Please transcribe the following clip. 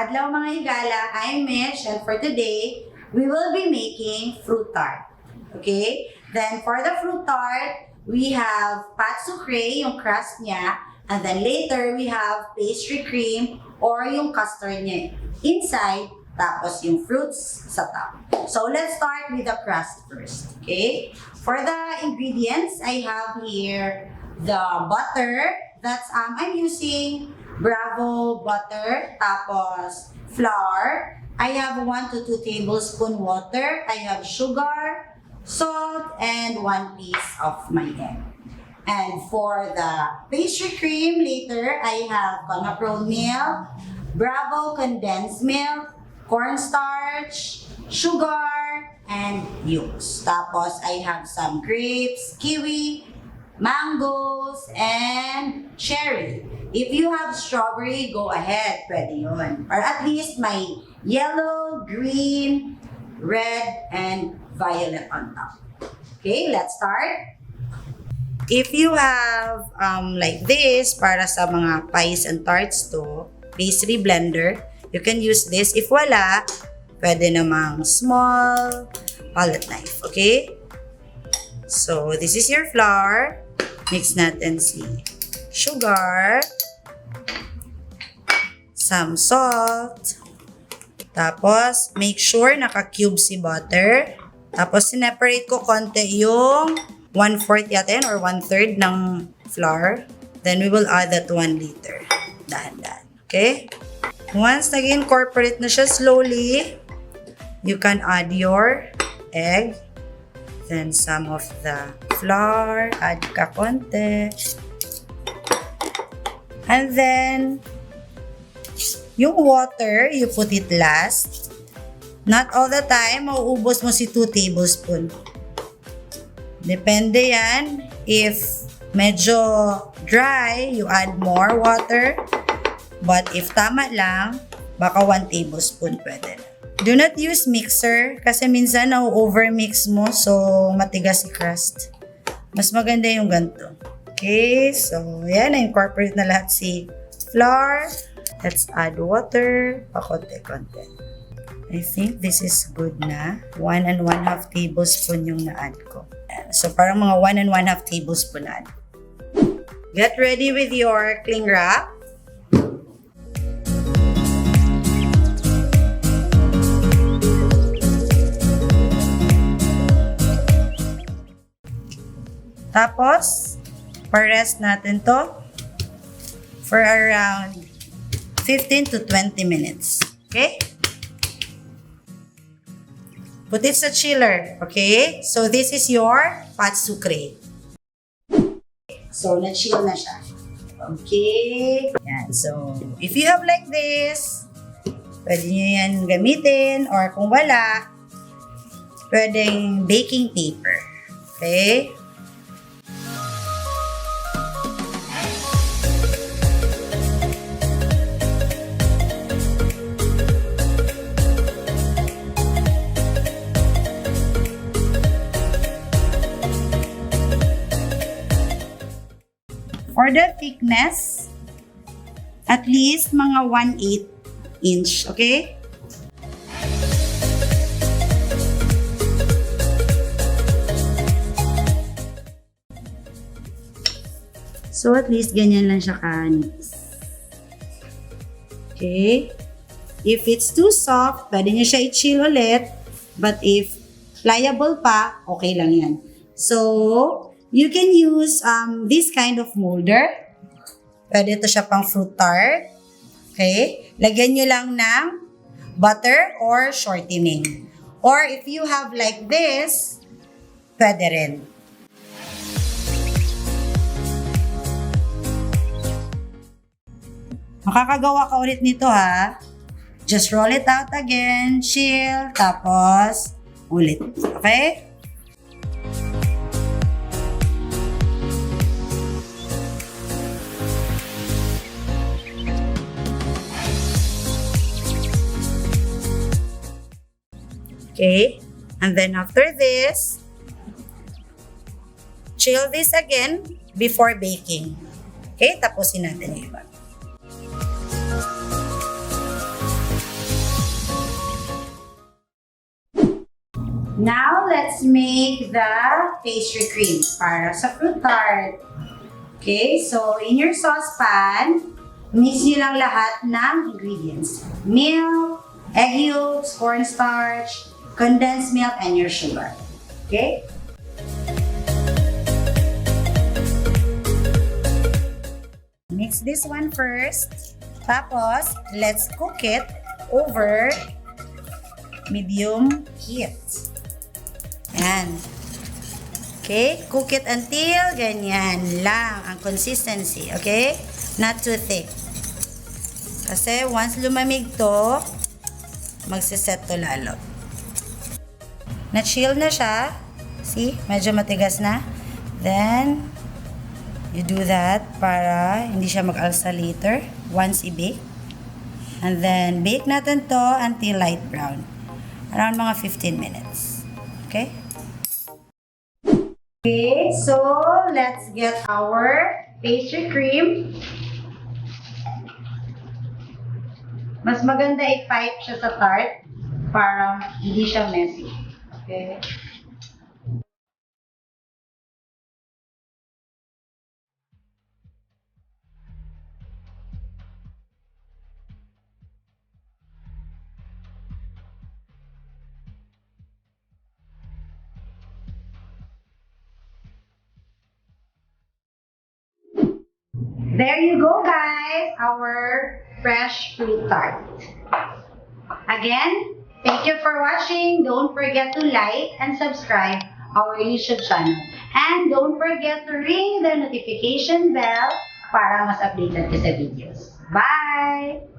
Adlaw mga higala, I'm Mich, and for today, we will be making fruit tart. Okay? Then for the fruit tart, we have pat sucre, yung crust niya, and then later we have pastry cream or yung custard niya inside, tapos yung fruits sa top. So let's start with the crust first. Okay? For the ingredients, I have here the butter. That's I'm using Bravo butter, tapos flour. I have 1 to 2 tablespoon water. I have sugar, salt, and 1 piece of my egg. And for the pastry cream later, I have cornflour milk, Bravo condensed milk, cornstarch, sugar, and yolks. Tapos I have some grapes, kiwi, mangoes, and cherry. If you have strawberry, go ahead, pwede yun. Or at least may yellow, green, red, and violet on top. Okay, let's start. If you have like this, para sa mga pies and tarts to, pastry blender, you can use this. If wala, pwede namang small palette knife, okay? So, this is your flour. Mix natin si sugar, some salt, tapos make sure naka-cube si butter. Tapos sineparate ko konti yung 1/4 yata or 1/3 ng flour. Then we will add that 1 liter. Dahan-dahan. Okay? Once nag-incorporate na siya slowly, you can add your egg. Then some of the flour, add ka konti. And then, yung water, you put it last. Not all the time, mauubos mo si 2 tablespoon. Depende yan. If medyo dry, you add more water. But if tama lang, baka 1 tablespoon pwede na. Do not use mixer kasi minsan na-overmix mo so matigas si crust. Mas maganda yung ganito. Okay, so yan, na-incorporate na lahat si flour. Let's add water, pakonti-konti. I think this is good na. 1 1/2 tablespoon yung na-add ko. So parang mga 1 1/2 tablespoon na add. Get ready with your cling wrap. Tapos, pa-rest natin to for around 15 to 20 minutes. Okay? Put it sa chiller. Okay? So, this is your pat sucre. So, na-chill na siya. Okay? Yan. So, if you have like this, pwede nyo yan gamitin. Or kung wala, pwedeng baking paper. Okay? For the thickness, at least mga 1/8 inch, okay? So, at least ganyan lang siya kanipis. Okay? If it's too soft, pwede nyo siya i-chill ulit. But if pliable pa, okay lang yan. So, you can use this kind of molder. Pwede ito siya pang fruit tart. Okay? Lagyan nyo lang ng butter or shortening. Or if you have like this, pwede rin. Makakagawa ka ulit nito ha. Just roll it out again, chill, tapos ulit. Okay? Okay, and then after this, chill this again before baking. Okay, tapusin natin yung iba. Now, let's make the pastry cream para sa fruit tart. Okay, so in your saucepan, mix nyo lang lahat ng ingredients. Milk, egg yolks, cornstarch, condensed milk, and your sugar. Okay? Mix this one first. Tapos, let's cook it over medium heat. Yan. Okay? Cook it until ganyan lang ang consistency. Okay? Not too thick. Kasi once lumamig to, magsiset to lalo. Na-chill na siya. See? Medyo matigas na. Then, you do that para hindi siya mag-alsa later once i-bake. And then, bake natin to until light brown. Around mga 15 minutes. Okay? Okay, so let's get our pastry cream. Mas maganda i-pipe siya sa tart para hindi siya messy. Okay? There you go, guys, our fresh fruit tart. Again, thank you for watching. Don't forget to like and subscribe our YouTube channel. And don't forget to ring the notification bell para mas updated ka sa videos. Bye!